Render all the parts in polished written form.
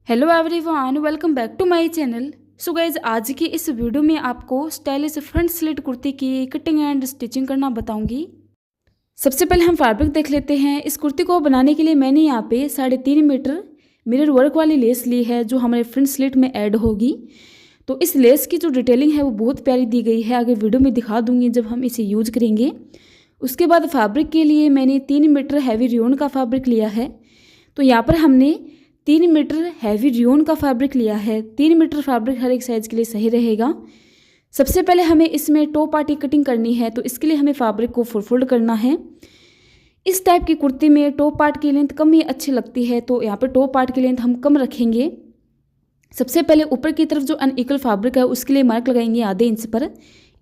Hello everyone, welcome back to my channel. So guys, आज की इस वीडियो में आपको स्टाइलिश फ्रंट स्लिट कुर्ती की कटिंग एंड स्टिचिंग करना बताऊंगी। सबसे पहले हम फैब्रिक देख लेते हैं। इस कुर्ती को बनाने के लिए मैंने यहाँ पे 3.5 मीटर मिरर वर्क वाली लेस ली है, जो हमारे फ्रंट स्लिट में ऐड होगी। तो इस लेस की जो डिटेलिंग है वो बहुत प्यारी दी गई है, आगे वीडियो में दिखा दूंगी जब हम इसे यूज करेंगे। उसके बाद फैब्रिक के लिए मैंने 3 मीटर हैवी रियोन का फैब्रिक लिया है। तो यहाँ पर हमने 3 मीटर हैवी रियोन का फैब्रिक लिया है। 3 मीटर फैब्रिक हर एक साइज़ के लिए सही रहेगा। सबसे पहले हमें इसमें टॉप पार्ट की कटिंग करनी है, तो इसके लिए हमें फैब्रिक को फोल्ड करना है। इस टाइप की कुर्ती में टॉप पार्ट की लेंथ कम ही अच्छी लगती है, तो यहाँ पे टॉप पार्ट की लेंथ हम कम रखेंगे। सबसे पहले ऊपर की तरफ जो अनइक्वल फैब्रिक है उसके लिए मार्क लगाएंगे आधे इंच पर।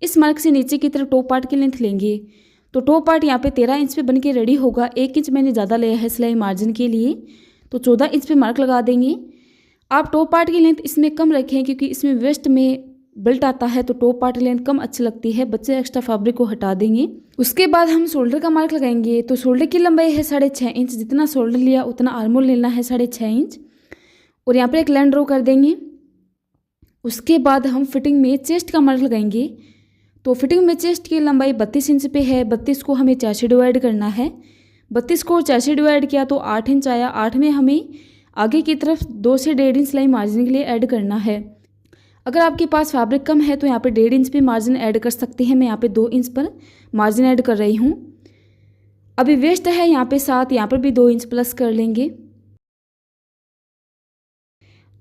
इस मार्क से नीचे की तरफ टॉप पार्ट की लेंथ लेंगे। तो टॉप पार्ट यहाँ पे 13 इंच पे बन के रेडी होगा। 1 इंच मैंने ज़्यादा लिया है सिलाई मार्जिन के लिए, तो 14 इंच पे मार्क लगा देंगे। आप टॉप पार्ट की लेंथ इसमें कम रखें, क्योंकि इसमें वेस्ट में बेल्ट आता है, तो टॉप पार्ट की लेंथ कम अच्छी लगती है। बच्चे एक्स्ट्रा फैब्रिक को हटा देंगे। उसके बाद हम शोल्डर का मार्क लगाएंगे। तो शोल्डर की लंबाई है 6.5 इंच। जितना शोल्डर लिया उतना आर्मोल लेना है 6.5 इंच, और यहाँ पर एक लाइन ड्रॉ कर देंगे। उसके बाद हम फिटिंग में चेस्ट का मार्क लगाएंगे। तो फिटिंग में चेस्ट की लंबाई 32 इंच पे है। 32 को हमें 4 से डिवाइड करना है। 32 को 4 से डिवाइड किया तो 8 इंच आया। 8 में हमें आगे की तरफ 2 से 1.5 इंच सिलाई मार्जिन के लिए ऐड करना है। अगर आपके पास फैब्रिक कम है तो यहाँ पे 1.5 इंच पे मार्जिन ऐड कर सकते हैं। मैं यहाँ पे 2 इंच पर मार्जिन ऐड कर रही हूँ। अभी वेस्ट है यहाँ पे 7, यहाँ पर भी 2 इंच प्लस कर लेंगे।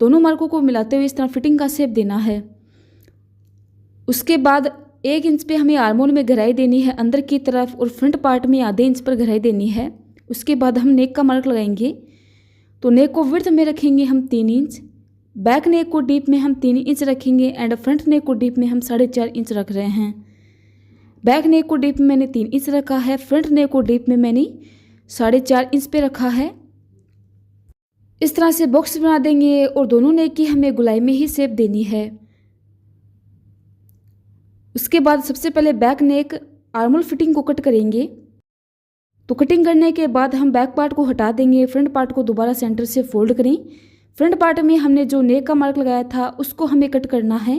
दोनों मार्कों को मिलाते हुए इस तरह फिटिंग का शेप देना है। उसके बाद 1 इंच पे हमें आर्मोल में गहराई देनी है अंदर की तरफ, और फ्रंट पार्ट में आधे इंच पर गहराई देनी है। उसके बाद हम नेक का मार्क लगाएंगे। तो नेक को विड्थ में रखेंगे हम 3 इंच, बैक नेक को डीप में हम 3 इंच रखेंगे, एंड फ्रंट नेक को डीप में हम 4.5 इंच रख रहे हैं। बैक नेक को डीप में मैंने 3 इंच रखा है, फ्रंट नेक को डीप में मैंने 4.5 इंच पे रखा है। इस तरह से बॉक्स बना देंगे, और दोनों नेक की हमें गुलाई में ही शेप देनी है। उसके बाद सबसे पहले बैक नेक आर्मोल फिटिंग को कट करेंगे। तो कटिंग करने के बाद हम बैक पार्ट को हटा देंगे। फ्रंट पार्ट को दोबारा सेंटर से फोल्ड करें। फ्रंट पार्ट में हमने जो नेक का मार्क लगाया था उसको हमें कट करना है,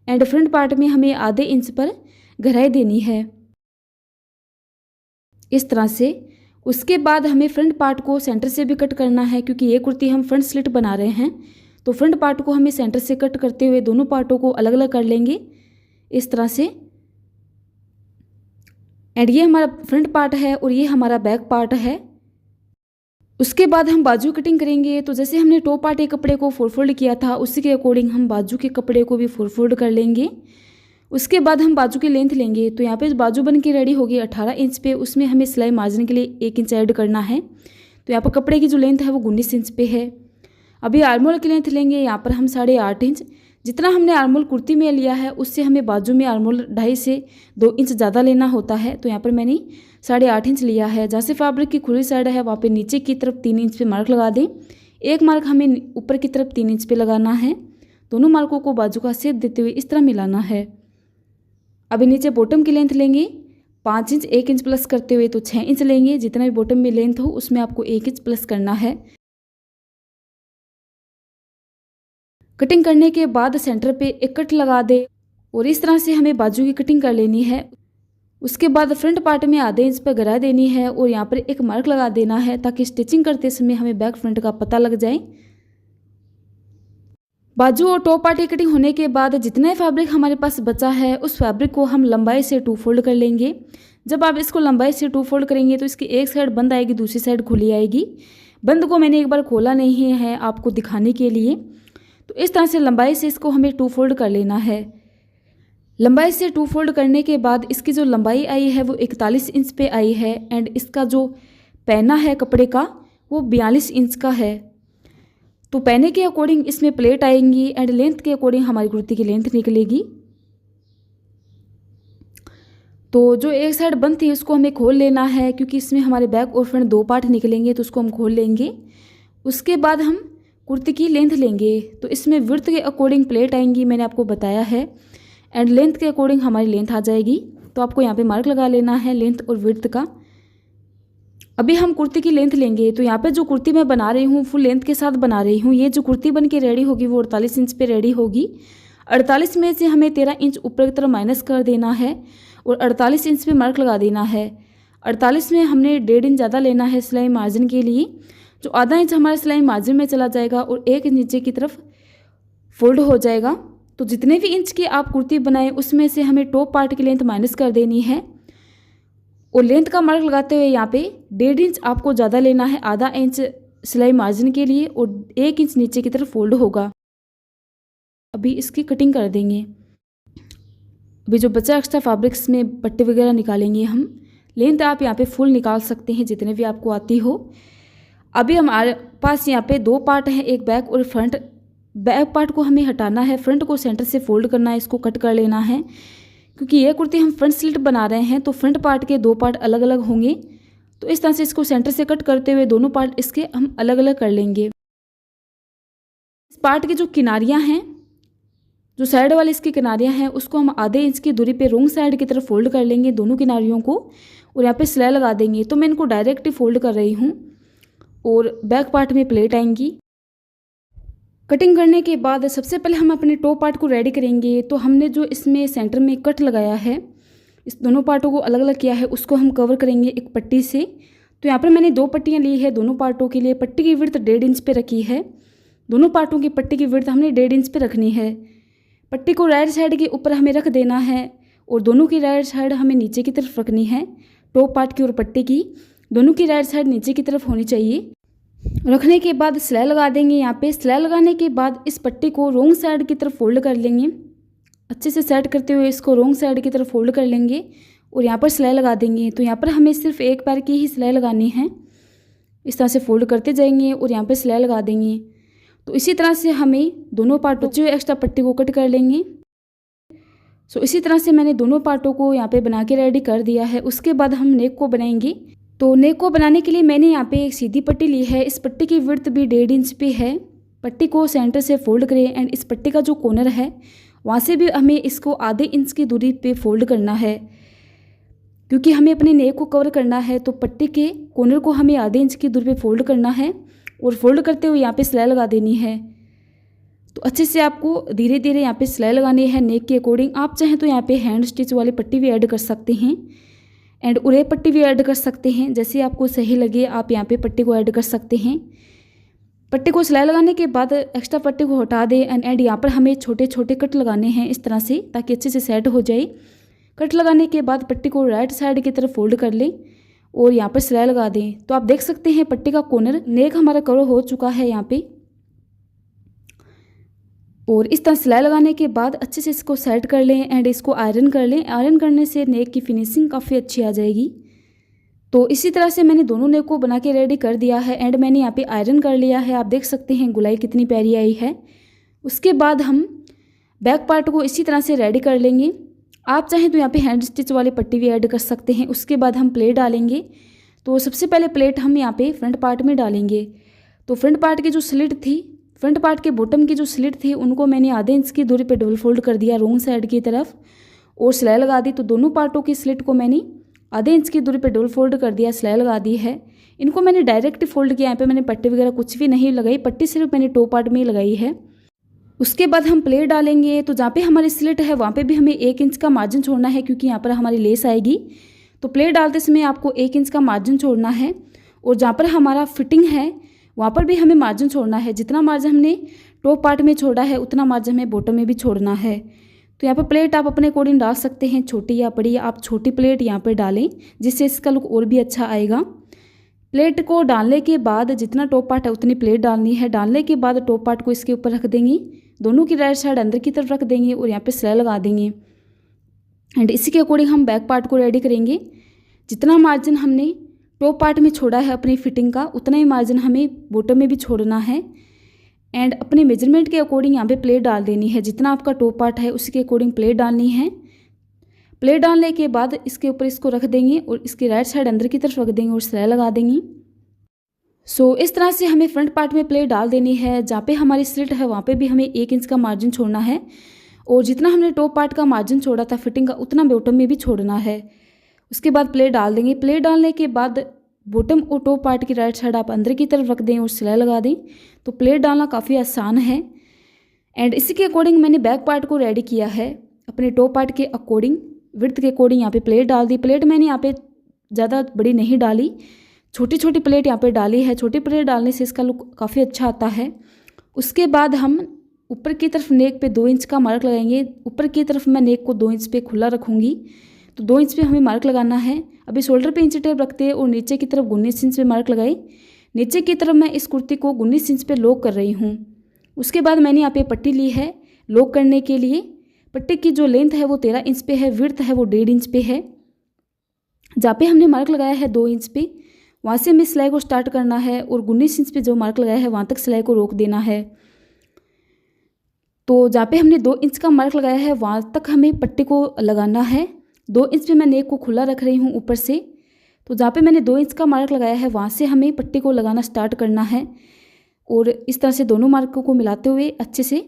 एंड फ्रंट पार्ट में हमें आधे इंच पर गहराई देनी है, इस तरह से। उसके बाद हमें फ्रंट पार्ट को सेंटर से भी कट करना है, क्योंकि ये कुर्ती हम फ्रंट स्लिट बना रहे हैं। तो फ्रंट पार्ट को हमें सेंटर से कट करते हुए दोनों पार्टों को अलग अलग कर लेंगे, इस तरह से। एंड ये हमारा फ्रंट पार्ट है और ये हमारा बैक पार्ट है। उसके बाद हम बाजू कटिंग करेंगे। तो जैसे हमने टॉप पार्ट के कपड़े को फोल्ड किया था, उसी के अकॉर्डिंग हम बाजू के कपड़े को भी फोल्ड कर लेंगे। उसके बाद हम बाजू की लेंथ लेंगे। तो यहाँ पे बाजू बन के रेडी होगी 18 इंच पे। उसमें हमें सिलाई मार्जिन के लिए 1 इंच ऐड करना है। तो यहाँ पर कपड़े की जो लेंथ है वो 19 इंच पे है। अभी आर्मोल की लेंथ लेंगे, यहाँ पर हम 8.5 इंच। जितना हमने आर्मोल कुर्ती में लिया है उससे हमें बाजू में आर्मोल 2.5 से 2 इंच ज़्यादा लेना होता है। तो यहाँ पर मैंने 8.5 इंच लिया है। जहाँ से फैब्रिक की खुली साइड है वहाँ पे नीचे की तरफ 3 इंच पे मार्क लगा दें। एक मार्क हमें ऊपर की तरफ 3 इंच पे लगाना है। दोनों मार्कों को बाजू का शेप देते हुए इस तरह मिलाना है। अभी नीचे बॉटम की लेंथ लेंगे 5 इंच। 1 इंच प्लस करते हुए तो 6 इंच लेंगे। जितना भी बॉटम में लेंथ हो उसमें आपको 1 इंच प्लस करना है। कटिंग करने के बाद सेंटर पे एक कट लगा दे, और इस तरह से हमें बाजू की कटिंग कर लेनी है। उसके बाद फ्रंट पार्ट में आधे इंच पर गहराई देनी है, और यहाँ पर एक मार्क लगा देना है, ताकि स्टिचिंग करते समय हमें बैक फ्रंट का पता लग जाए। बाजू और टॉप पार्ट की कटिंग होने के बाद जितना फैब्रिक हमारे पास बचा है उस फैब्रिक को हम लंबाई से 2 फोल्ड कर लेंगे। जब आप इसको लंबाई से 2 फोल्ड करेंगे तो इसकी एक साइड बंद आएगी, दूसरी साइड खुली आएगी। बंद को मैंने एक बार खोला नहीं है आपको दिखाने के लिए। तो इस तरह से लंबाई से इसको हमें 2 फोल्ड कर लेना है। लंबाई से 2 फोल्ड करने के बाद इसकी जो लंबाई आई है वो 41 इंच पे आई है, एंड इसका जो पैना है कपड़े का वो 42 इंच का है। तो पैने के अकॉर्डिंग इसमें प्लेट आएंगी, एंड लेंथ के अकॉर्डिंग हमारी कुर्ती की लेंथ निकलेगी। तो जो एक साइड बंद थी उसको हमें खोल लेना है, क्योंकि इसमें हमारे बैक और फ्रंट 2 पार्ट निकलेंगे, तो उसको हम खोल लेंगे। उसके बाद हम कुर्ती की लेंथ लेंगे। तो इसमें विड्थ के अकॉर्डिंग प्लेट आएंगी, मैंने आपको बताया है, एंड लेंथ के अकॉर्डिंग हमारी लेंथ आ जाएगी। तो आपको यहाँ पे मार्क लगा लेना है लेंथ और विड्थ का। अभी हम कुर्ती की लेंथ लेंगे। तो यहाँ पे जो कुर्ती मैं बना रही हूँ फुल लेंथ के साथ बना रही हूँ। ये जो कुर्ती बन के रेडी होगी वो 48 इंच पे रेडी होगी। 48 में से हमें 13 इंच ऊपर की तरफ माइनस कर देना है और 48 इंच पे मार्क लगा देना है। 48 में हमने 1.5 इंच ज़्यादा लेना है सिलाई मार्जिन के लिए, जो आधा इंच हमारे सिलाई मार्जिन में चला जाएगा और 1 इंच नीचे की तरफ फोल्ड हो जाएगा। तो जितने भी इंच की आप कुर्ती बनाए उसमें से हमें टॉप पार्ट की लेंथ माइनस कर देनी है और लेंथ का मार्क लगाते हुए यहाँ पे 1.5 इंच आपको ज़्यादा लेना है, आधा इंच सिलाई मार्जिन के लिए और 1 इंच नीचे की तरफ फोल्ड होगा। अभी इसकी कटिंग कर देंगे। अभी जो बचा एक्स्ट्रा फैब्रिक्स में पट्टी वगैरह निकालेंगे हम। लेंथ आप यहाँ पे फुल निकाल सकते हैं जितने भी आपको आती हो। अभी हमारे पास यहाँ पे 2 पार्ट हैं, एक बैक और फ्रंट। बैक पार्ट को हमें हटाना है, फ्रंट को सेंटर से फोल्ड करना है, इसको कट कर लेना है। क्योंकि ये कुर्ती हम फ्रंट स्लिट बना रहे हैं तो फ्रंट पार्ट के 2 पार्ट अलग अलग होंगे। तो इस तरह से इसको सेंटर से कट करते हुए दोनों पार्ट इसके हम अलग अलग कर लेंगे। इस पार्ट की जो किनारियाँ हैं, जो साइड वाली इसकी किनारियाँ हैं, उसको हम आधे इंच की दूरी पे रोंग साइड की तरफ फोल्ड कर लेंगे दोनों किनारियों को और यहाँ पे सिलाई लगा देंगे। तो मैं इनको डायरेक्ट ही फोल्ड कर रही हूँ और बैक पार्ट में प्लेट आएंगी। कटिंग करने के बाद सबसे पहले हम अपने टॉप पार्ट को रेडी करेंगे। तो हमने जो इसमें सेंटर में कट लगाया है, इस दोनों पार्टों को अलग अलग किया है, उसको हम कवर करेंगे एक पट्टी से। तो यहाँ पर मैंने 2 पट्टियाँ ली है दोनों पार्टों के लिए। पट्टी की विड्थ 1.5 इंच पे रखी है। दोनों पार्टों की पट्टी की विड्थ हमने 1.5 इंच पे रखनी है। पट्टी को राइट साइड के ऊपर हमें रख देना है और दोनों की राइट साइड हमें नीचे की तरफ रखनी है। टॉप पार्ट की और पट्टी की दोनों की राइट साइड नीचे की तरफ होनी चाहिए। रखने के बाद सिलाई लगा देंगे। यहाँ पे सिलाई लगाने के बाद इस पट्टी को रोंग साइड की तरफ फोल्ड कर लेंगे। अच्छे से सेट करते हुए इसको रोंग साइड की तरफ फोल्ड कर लेंगे और यहाँ पर सिलाई लगा देंगे। तो यहाँ पर हमें सिर्फ एक पैर की ही सिलाई लगानी है। इस तरह से फोल्ड करते जाएंगे और यहाँ पर सिलाई लगा देंगे। तो इसी तरह से हमें दोनों पार्ट बचे हुए एक्स्ट्रा पट्टी को कट कर लेंगे। सो इसी तरह से मैंने दोनों पार्टों को यहाँ पे बना के रेडी कर दिया है। उसके बाद हम नेक को बनाएंगे। तो नेक को बनाने के लिए मैंने यहाँ पे एक सीधी पट्टी ली है। इस पट्टी की विड्थ भी 1.5 इंच पे है। पट्टी को सेंटर से फोल्ड करें एंड इस पट्टी का जो कॉर्नर है वहाँ से भी हमें इसको आधे इंच की दूरी पे फोल्ड करना है, क्योंकि हमें अपने नेक को कवर करना है। तो पट्टी के कॉर्नर को हमें आधे इंच की दूरी पे फोल्ड करना है और फोल्ड करते हुए यहाँ पे सिलाई लगा देनी है। तो अच्छे से आपको धीरे धीरे यहाँ पे सिलाई लगानी है नेक के अकॉर्डिंग। आप चाहें तो यहाँ पे हैंड स्टिच वाली पट्टी भी ऐड कर सकते हैं एंड उरे पट्टी भी ऐड कर सकते हैं। जैसे आपको सही लगे आप यहाँ पे पट्टी को ऐड कर सकते हैं। पट्टी को सिलाई लगाने के बाद एक्स्ट्रा पट्टी को हटा दें एंड यहाँ पर हमें छोटे छोटे कट लगाने हैं इस तरह से, ताकि अच्छे से सेट हो जाए। कट लगाने के बाद पट्टी को राइट साइड की तरफ फोल्ड कर लें और यहाँ पर सिलाई लगा दें। तो आप देख सकते हैं पट्टी का कॉर्नर नेक हमारा कवर हो चुका है यहाँ पे। और इस तरह सिलाई लगाने के बाद अच्छे से इसको सेट कर लें एंड इसको आयरन कर लें। आयरन करने से नेक की फिनिशिंग काफ़ी अच्छी आ जाएगी। तो इसी तरह से मैंने दोनों नेक को बना के रेडी कर दिया है एंड मैंने यहाँ पे आयरन कर लिया है। आप देख सकते हैं गुलाई कितनी प्यारी आई है। उसके बाद हम बैक पार्ट को इसी तरह से रेडी कर लेंगे। आप चाहें तो यहाँ पे हैंड स्टिच वाली पट्टी भी ऐड कर सकते हैं। उसके बाद हम प्लेट डालेंगे। तो सबसे पहले प्लेट हम यहाँ पे फ्रंट पार्ट में डालेंगे। तो फ्रंट पार्ट की जो स्लिट थी, फ्रंट पार्ट के बॉटम की जो स्लिट थी, उनको मैंने आधे इंच की दूरी पे डबल फोल्ड कर दिया रोंग साइड की तरफ और सिलाई लगा दी। तो दोनों पार्टों की स्लिट को मैंने आधे इंच की दूरी पे डबल फोल्ड कर दिया, सिलाई लगा दी है। इनको मैंने डायरेक्ट फोल्ड किया। यहाँ पे मैंने पट्टी वगैरह कुछ भी नहीं लगाई, पट्टी सिर्फ मैंने टॉप पार्ट में ही लगाई है। उसके बाद हम प्लेट डालेंगे। तो जहाँ पे हमारी स्लिट है वहाँ पे भी हमें 1 इंच का मार्जिन छोड़ना है, क्योंकि यहाँ पर हमारी लेस आएगी। तो प्लेट डालते समय आपको 1 इंच का मार्जिन छोड़ना है और जहाँ पर हमारा फिटिंग है वहाँ पर भी हमें मार्जिन छोड़ना है। जितना मार्जिन हमने टॉप पार्ट में छोड़ा है उतना मार्जिन हमें बॉटम में भी छोड़ना है। तो यहाँ पर प्लेट आप अपने अकॉर्डिंग डाल सकते हैं, छोटी या बड़ी। आप छोटी प्लेट यहाँ पर डालें जिससे इसका लुक और भी अच्छा आएगा। प्लेट को डालने के बाद जितना टॉप पार्ट है उतनी प्लेट डालनी है। डालने के बाद टॉप पार्ट को इसके ऊपर रख देंगे, दोनों की राइट साइड अंदर की तरफ रख देंगे और यहाँ पे सिलाई लगा देंगे। एंड इसी के अकॉर्डिंग हम बैक पार्ट को रेडी करेंगे। जितना मार्जिन हमने टॉप पार्ट में छोड़ा है अपनी फिटिंग का, उतना ही मार्जिन हमें बॉटम में भी छोड़ना है। एंड अपने मेजरमेंट के अकॉर्डिंग यहाँ पे प्लेट डाल देनी है। जितना आपका टॉप पार्ट है उसी के अकॉर्डिंग प्लेट डालनी है। प्लेट डालने के बाद इसके ऊपर इसको रख देंगे और इसकी राइट साइड अंदर की तरफ रख देंगे और सिलाई लगा देंगे। सो इस तरह से हमें फ्रंट पार्ट में प्लेट डाल देनी है। जहाँ पे हमारी स्लिट है वहाँ पे भी हमें 1 इंच का मार्जिन छोड़ना है और जितना हमने टॉप पार्ट का मार्जिन छोड़ा था फिटिंग का, उतना बॉटम में भी छोड़ना है। उसके बाद प्लेट डाल देंगे। प्लेट डालने के बाद बॉटम और टॉप पार्ट की राइट साइड आप अंदर की तरफ रख दें और सिलाई लगा दें। तो प्लेट डालना काफ़ी आसान है। एंड इसी के अकॉर्डिंग मैंने बैक पार्ट को रेडी किया है, अपने टॉप पार्ट के अकॉर्डिंग, विड्थ के अकॉर्डिंग यहाँ पे प्लेट डाल दी। प्लेट मैंने यहाँ पे ज़्यादा बड़ी नहीं डाली, छोटी छोटी प्लेट यहाँ पे डाली है। छोटी प्लेट डालने से इसका लुक काफ़ी अच्छा आता है। उसके बाद हम ऊपर की तरफ नेक पे 2 इंच का मार्क लगाएंगे। ऊपर की तरफ मैं नेक को 2 इंच पे खुला रखूँगी, तो 2 इंच पे हमें मार्क लगाना है। अभी शोल्डर पे इंची टेप रखते हैं और नीचे की तरफ 19 इंच पे मार्क लगाए। नीचे की तरफ मैं इस कुर्ती को 19 इंच पे लॉक कर रही हूँ। उसके बाद मैंने यहाँ पे पट्टी ली है लॉक करने के लिए। पट्टी की जो लेंथ है वो 13 इंच पे है, विड्थ है वो 1.5 इंच पे है। जहाँ पे हमने मार्क लगाया है 2 इंच पे, वहाँ से हमें सिलाई को स्टार्ट करना है और 19 इंच पे जो मार्क लगाया है वहाँ तक सिलाई को रोक देना है। तो जहाँ पे हमने 2 इंच का मार्क लगाया है वहाँ तक हमें पट्टी को लगाना है। 2 इंच पे मैं नेक को खुला रख रही हूँ ऊपर से। तो जहाँ पे मैंने 2 इंच का मार्क लगाया है वहाँ से हमें पट्टी को लगाना स्टार्ट करना है। और इस तरह से दोनों मार्कों को मिलाते हुए अच्छे से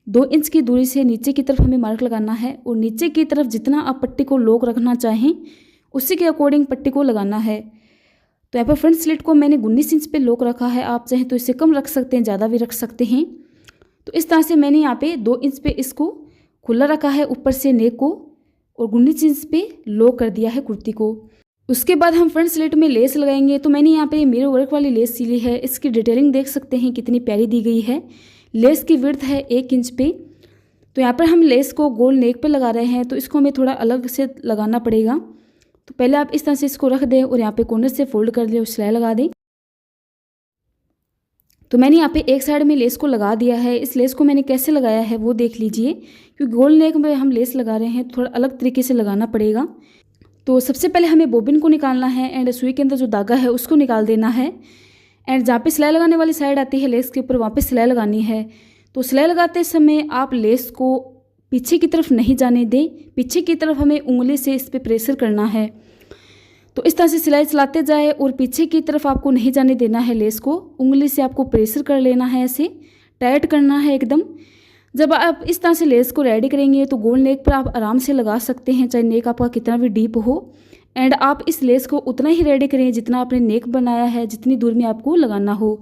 2 इंच की दूरी से नीचे की तरफ हमें मार्क लगाना है। और नीचे की तरफ जितना आप पट्टी को लॉक रखना चाहें उसी के अकॉर्डिंग पट्टी को लगाना है। तो यहाँ पर फ्रंट स्लिट को मैंने 19 इंच पे लॉक रखा है, आप चाहें तो इससे कम रख सकते हैं, ज़्यादा भी रख सकते हैं। तो इस तरह से मैंने यहाँ पे 2 इंच पे इसको खुला रखा है ऊपर से नेक को, और 19 इंच पे लॉक कर दिया है कुर्ती को। उसके बाद हम फ्रंट स्लिट में लेस लगाएंगे। तो मैंने यहाँ पे मिरर वर्क वाली लेस सिली है, इसकी डिटेलिंग देख सकते हैं कितनी प्यारी दी गई है। लेस की विड्थ है 1 इंच पे। तो यहाँ पर हम लेस को गोल नेक पे लगा रहे हैं, तो इसको हमें थोड़ा अलग से लगाना पड़ेगा। तो पहले आप इस तरह से इसको रख दें और यहाँ पे कॉर्नर से फोल्ड कर दें और सिलाई लगा दें। तो मैंने यहाँ पे एक साइड में लेस को लगा दिया है। इस लेस को मैंने कैसे लगाया है वो देख लीजिए, क्योंकि गोल नेक में हम लेस लगा रहे हैं, थोड़ा अलग तरीके से लगाना पड़ेगा। तो सबसे पहले हमें बॉबिन को निकालना है एंड सुई के अंदर जो धागा है उसको निकाल देना है। एंड जहाँ पे सिलाई लगाने वाली साइड आती है लेस के ऊपर, वहाँ पे सिलाई लगानी है। तो सिलाई लगाते समय आप लेस को पीछे की तरफ नहीं जाने दें, पीछे की तरफ हमें उंगली से इस पर प्रेशर करना है। तो इस तरह से सिलाई चलाते जाए और पीछे की तरफ आपको नहीं जाने देना है लेस को, उंगली से आपको प्रेशर कर लेना है, ऐसे टाइट करना है एकदम। जब आप इस तरह से लेस को रेडी करेंगे तो गोल नेक पर आप आराम से लगा सकते हैं, चाहे नेक आपका कितना भी डीप हो। एंड आप इस लेस को उतना ही रेडी करें जितना आपने नेक बनाया है, जितनी दूर में आपको लगाना हो।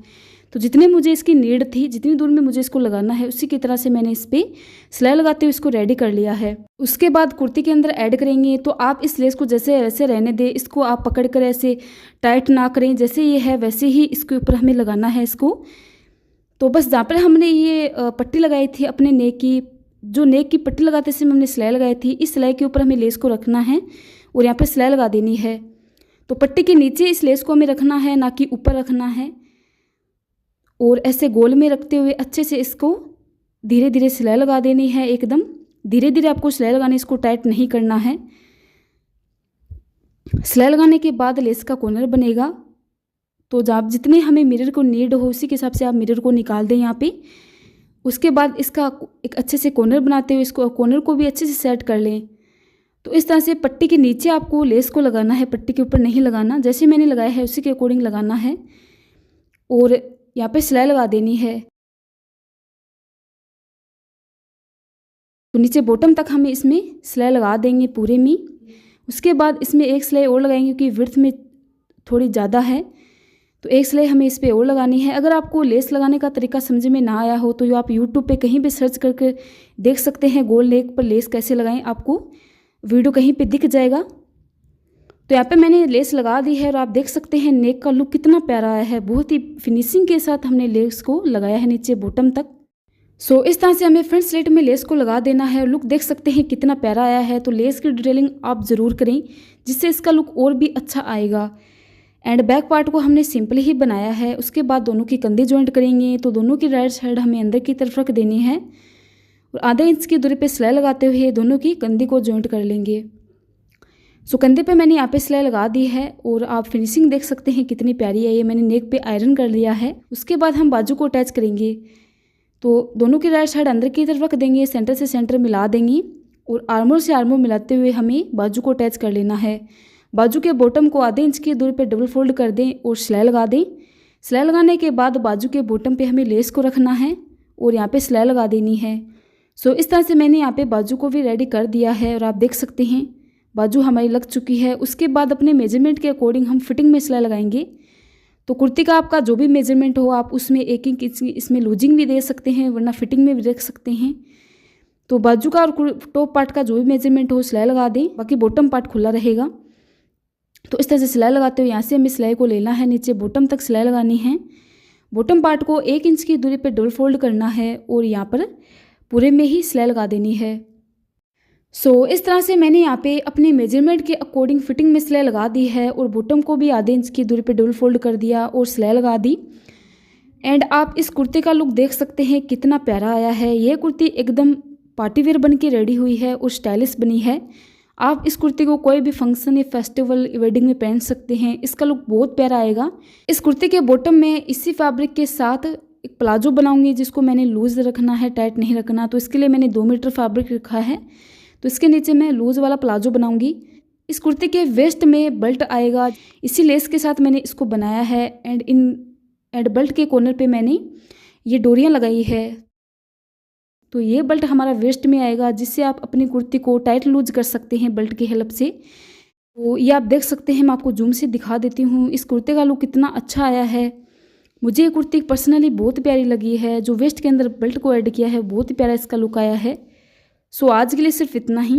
तो जितने मुझे इसकी नीड थी, जितनी दूर में मुझे इसको लगाना है, उसी की तरह से मैंने इस पर सिलाई लगाते हुए इसको रेडी कर लिया है। उसके बाद कुर्ती के अंदर ऐड करेंगे। तो आप इस लेस को जैसे वैसे रहने दें, इसको आप पकड़ कर ऐसे टाइट ना करें, जैसे ये है वैसे ही इसके ऊपर हमें लगाना है इसको। तो बस जहाँ पर हमने ये पट्टी लगाई थी अपने नेक की, जो नेक की पट्टी लगाते समय हमने सिलाई लगाई थी, इस सिलाई के ऊपर हमें लेस को रखना है और यहाँ पर सिलाई लगा देनी है। तो पट्टी के नीचे इस लेस को हमें रखना है, ना कि ऊपर रखना है। और ऐसे गोल में रखते हुए अच्छे से इसको धीरे धीरे सिलाई लगा देनी है, एकदम धीरे धीरे आपको सिलाई लगानी, इसको टाइट नहीं करना है। सिलाई लगाने के बाद लेस का कॉर्नर बनेगा। तो जब जितने हमें मिरर को नीड हो उसी के हिसाब से आप मिरर को निकाल दें यहाँ पे। उसके बाद इसका एक अच्छे से कॉर्नर बनाते हुए इसको कॉर्नर को भी अच्छे से सेट कर लें। तो इस तरह से पट्टी के नीचे आपको लेस को लगाना है, पट्टी के ऊपर नहीं लगाना। जैसे मैंने लगाया है उसी के अकॉर्डिंग लगाना है और यहाँ पे सिलाई लगा देनी है। तो नीचे बॉटम तक हमें इसमें सिलाई लगा देंगे पूरे में। उसके बाद इसमें एक सिलाई और लगाएंगे क्योंकि विड्थ में थोड़ी ज़्यादा है, तो एक सिलाई हमें इस पर और लगानी है। अगर आपको लेस लगाने का तरीका समझ में ना आया हो तो ये आप यूट्यूब पे कहीं भी सर्च करके देख सकते हैं, गोल नेक पर लेस कैसे लगाएं, आपको वीडियो कहीं पे दिख जाएगा। तो यहाँ पे मैंने लेस लगा दी है और आप देख सकते हैं नेक का लुक कितना प्यारा आया है। बहुत ही फिनिशिंग के साथ हमने लेस को लगाया है नीचे बॉटम तक। सो इस तरह से हमें फ्रंट स्लिट में लेस को लगा देना है। लुक देख सकते हैं कितना प्यारा आया है। तो लेस की डिटेलिंग आप ज़रूर करें जिससे इसका लुक और भी अच्छा आएगा। एंड बैक पार्ट को हमने सिंपली ही बनाया है। उसके बाद दोनों की कंधे जॉइंट करेंगे। तो दोनों की राइट साइड हमें अंदर की तरफ रख देनी है और आधे इंच की दूरी पे सिलाई लगाते हुए दोनों की कंधे को जॉइंट कर लेंगे। सो कंधे पे मैंने यहाँ पे सिलाई लगा दी है और आप फिनिशिंग देख सकते हैं कितनी प्यारी है। ये मैंने नेक पे आयरन कर लिया है। उसके बाद हम बाजू को अटैच करेंगे। तो दोनों की राइट साइड अंदर की तरफ रख देंगे, सेंटर से सेंटर मिला देंगे और आर्मोर से आर्मोर मिलाते हुए हमें बाजू को अटैच कर लेना है। बाजू के बॉटम को आधे इंच की दूरी पे डबल फोल्ड कर दें और सिलाई लगा दें। सिलाई लगाने के बाद बाजू के बॉटम पे हमें लेस को रखना है और यहाँ पे सिलाई लगा देनी है। सो इस तरह से मैंने यहाँ पे बाजू को भी रेडी कर दिया है और आप देख सकते हैं बाजू हमारी लग चुकी है। उसके बाद अपने मेजरमेंट के अकॉर्डिंग हम फिटिंग में सिलाई लगाएंगे। तो कुर्ती का आपका जो भी मेजरमेंट हो आप उसमें 1 इंच इसमें लूजिंग भी दे सकते हैं, वरना फिटिंग में भी रख सकते हैं। तो बाजू का और टॉप पार्ट का जो भी मेजरमेंट हो सिलाई लगा दें, बाकी बॉटम पार्ट खुला रहेगा। तो इस तरह से सिलाई लगाते हुए यहाँ से हमें सिलाई को लेना है, नीचे बॉटम तक सिलाई लगानी है। बॉटम पार्ट को 1 इंच की दूरी पर डबल फोल्ड करना है और यहाँ पर पूरे में ही सिलाई लगा देनी है। इस तरह से मैंने यहाँ पे अपने मेजरमेंट के अकॉर्डिंग फिटिंग में सिलाई लगा दी है और बॉटम को भी आधे इंच की दूरी पे डबल फोल्ड कर दिया और सिलाई लगा दी। एंड आप इस कुर्ते का लुक देख सकते हैं कितना प्यारा आया है। ये कुर्ती एकदम पार्टीवेयर बन के रेडी हुई है और स्टाइलिश बनी है। आप इस कुर्ती को कोई भी फंक्शन या फेस्टिवल वेडिंग में पहन सकते हैं। इसका लुक बहुत प्यारा आएगा। इस कुर्ती के बॉटम में इसी फैब्रिक के साथ एक प्लाजो बनाऊंगी, जिसको मैंने लूज रखना है, टाइट नहीं रखना। तो इसके लिए मैंने 2 मीटर फैब्रिक रखा है। तो इसके नीचे मैं लूज वाला प्लाजो बनाऊंगी। इस कुर्ती के वेस्ट में बेल्ट आएगा, इसी लेस के साथ मैंने इसको बनाया है। एंड बेल्ट के कॉर्नर पे मैंने ये डोरियां लगाई है। तो ये बेल्ट हमारा वेस्ट में आएगा, जिससे आप अपनी कुर्ती को टाइट लूज कर सकते हैं बेल्ट की हेल्प से। तो ये आप देख सकते हैं, मैं आपको जूम से दिखा देती हूँ। इस कुर्ते का लुक कितना अच्छा आया है। मुझे ये कुर्ती पर्सनली बहुत प्यारी लगी है। जो वेस्ट के अंदर बेल्ट को ऐड किया है बहुत ही प्यारा इसका लुक आया है। आज के लिए सिर्फ इतना ही।